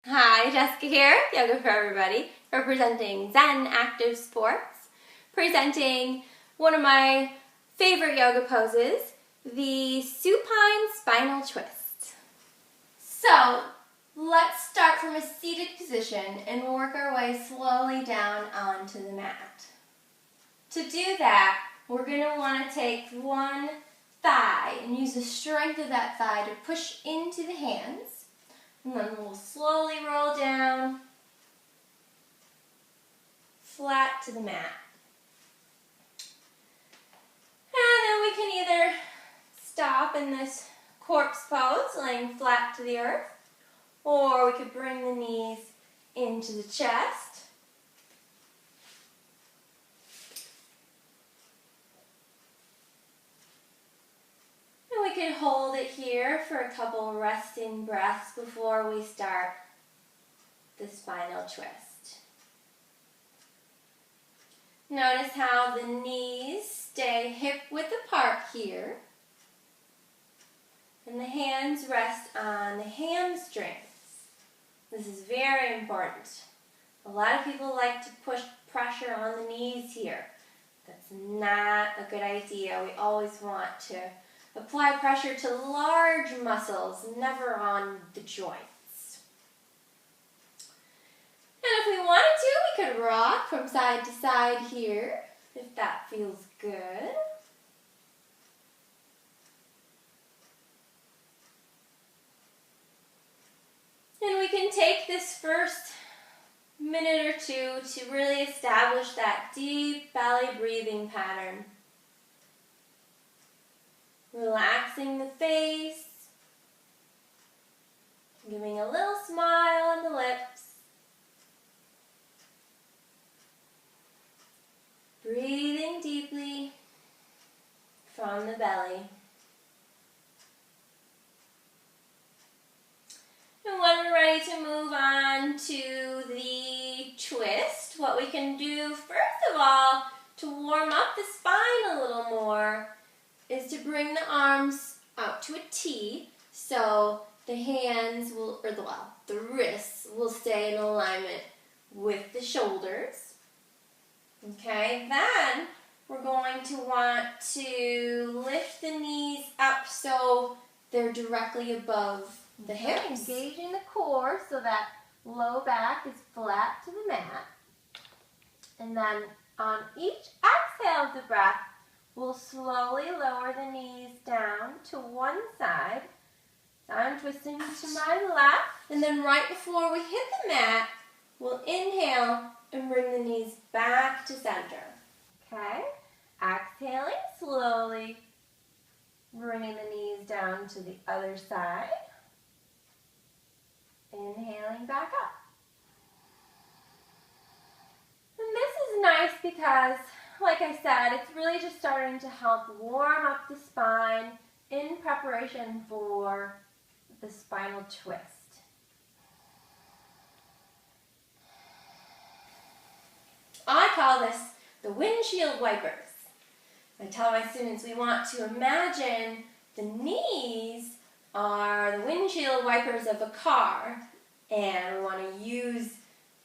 Hi, Jessica here, Yoga for Everybody, representing Zen Active Sports, presenting one of my favorite yoga poses, the Supine Spinal Twist. So, let's start from a seated position and work our way slowly down onto the mat. To do that, we're going to want to take one thigh and use the strength of that thigh to push into the hands. And then we'll slowly roll down, flat to the mat. And then we can either stop in this corpse pose, laying flat to the earth, or we could bring the knees into the chest. We can hold it here for a couple resting breaths before we start the spinal twist. Notice how the knees stay hip-width apart here, and the hands rest on the hamstrings. This is very important. A lot of people like to push pressure on the knees here. That's not a good idea. We always want to apply pressure to large muscles, never on the joints. And if we wanted to, we could rock from side to side here, if that feels good. And we can take this first minute or two to really establish that deep belly breathing pattern. Relaxing the face, giving a little smile on the lips, breathing deeply from the belly. And when we're ready to move on to the twist, what we can do first of all to warm up the spine a little more is to bring the arms out to a T, so the hands will, the wrists will stay in alignment with the shoulders. Okay, then we're going to want to lift the knees up so they're directly above the hips. Engaging the core so that low back is flat to the mat. And then on each exhale of the breath, we'll slowly lower the knees down to one side. So I'm twisting to my left. And then right before we hit the mat, we'll inhale and bring the knees back to center. Okay? Exhaling, slowly bringing the knees down to the other side. Inhaling back up. And this is nice because, like I said, it's really just starting to help warm up the spine in preparation for the spinal twist. I call this the windshield wipers. I tell my students we want to imagine the knees are the windshield wipers of a car, and we want to use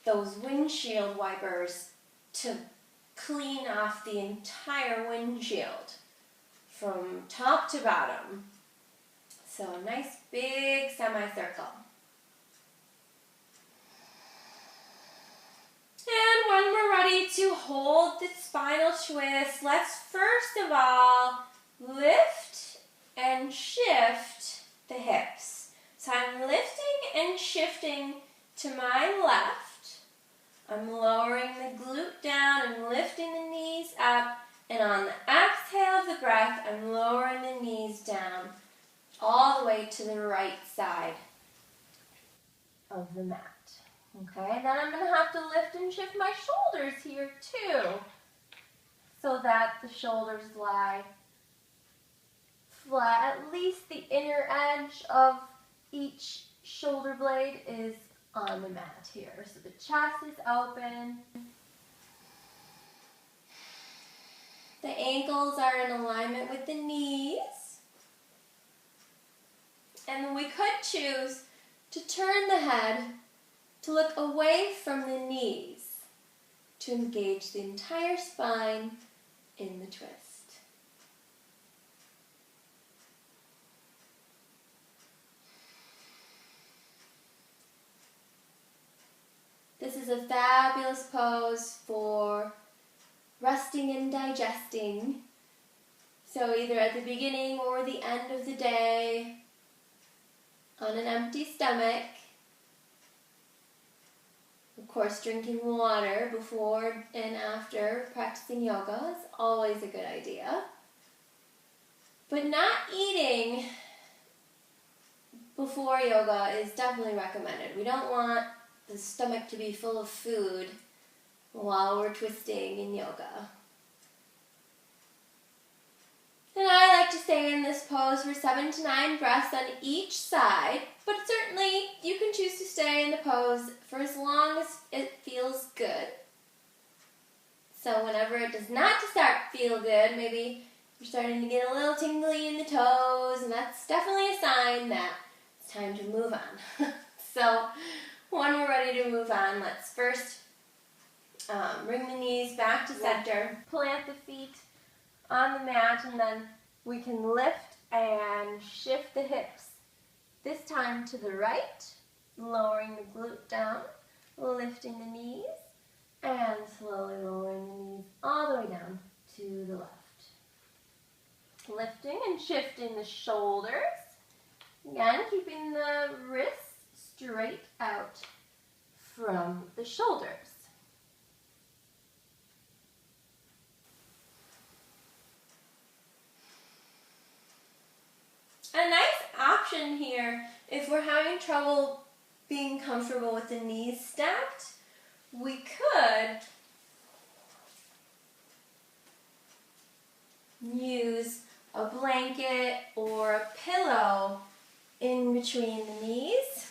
those windshield wipers to clean off the entire windshield from top to bottom. So a nice big semicircle. And when we're ready to hold the spinal twist, let's first of all lift and shift the hips. So I'm lifting and shifting to my left. I'm lowering the glute down and lifting the knees up. And on the exhale of the breath, I'm lowering the knees down all the way to the right side of the mat. Okay, then I'm going to have to lift and shift my shoulders here too, so that the shoulders lie flat. At least the inner edge of each shoulder blade is on the mat here. So the chest is open. The ankles are in alignment with the knees. And then we could choose to turn the head to look away from the knees to engage the entire spine in the twist. This is a fabulous pose for resting and digesting. So either at the beginning or the end of the day, on an empty stomach. Of course, drinking water before and after practicing yoga is always a good idea. But not eating before yoga is definitely recommended. We don't want the stomach to be full of food while we're twisting in yoga. And I like to stay in this pose for 7 to 9 breaths on each side, but certainly you can choose to stay in the pose for as long as it feels good. So whenever it does not feel good, maybe you're starting to get a little tingly in the toes, and that's definitely a sign that it's time to move on. So when we're ready to move on, let's first bring the knees back to center, plant the feet on the mat, and then we can lift and shift the hips. This time to the right, lowering the glute down, lifting the knees, and slowly lowering the knees all the way down to the left. Lifting and shifting the shoulders. Again, keeping the wrists straight out from the shoulders. A nice option here, if we're having trouble being comfortable with the knees stacked, we could use a blanket or a pillow in between the knees.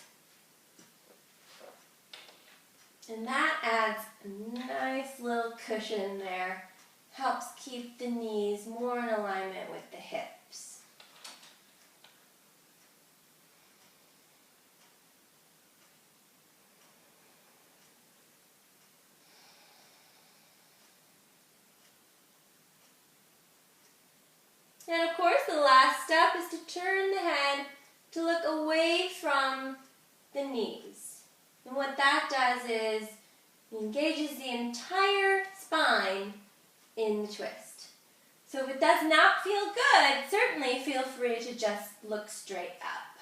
And that adds a nice little cushion there. Helps keep the knees more in alignment with the hips. And of course, the last step is to turn the head to look away from the knees. And what that does is it engages the entire spine in the twist. So if it does not feel good, certainly feel free to just look straight up.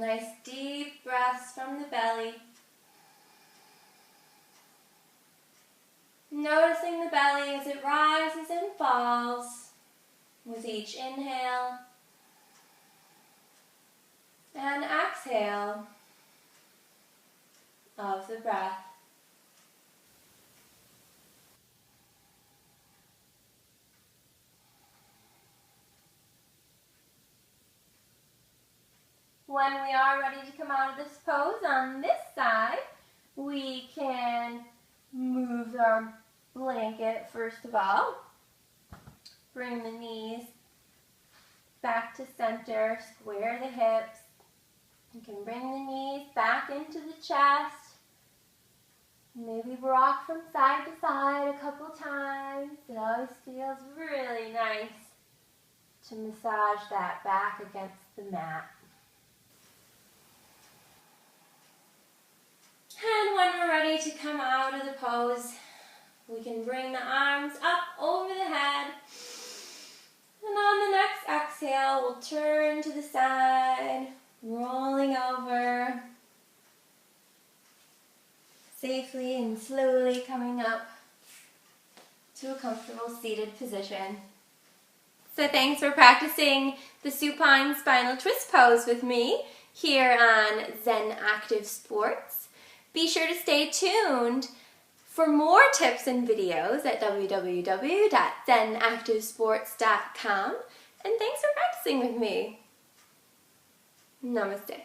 Nice deep breaths from the belly. Noticing the belly as it rises and falls with each inhale and exhale of the breath. When we are ready to come out of this pose on this side, we can move our blanket first of all. Bring the knees back to center, square the hips. You can bring the knees back into the chest. Maybe rock from side to side a couple times. It always feels really nice to massage that back against the mat. And when we're ready to come out of the pose, we can bring the arms up over the head. And on the next exhale, we'll turn to the side, rolling over, safely and slowly coming up to a comfortable seated position. So thanks for practicing the supine spinal twist pose with me here on Zen Active Sports. Be sure to stay tuned for more tips and videos at www.zenactivesports.com. And thanks for practicing with me. Namaste.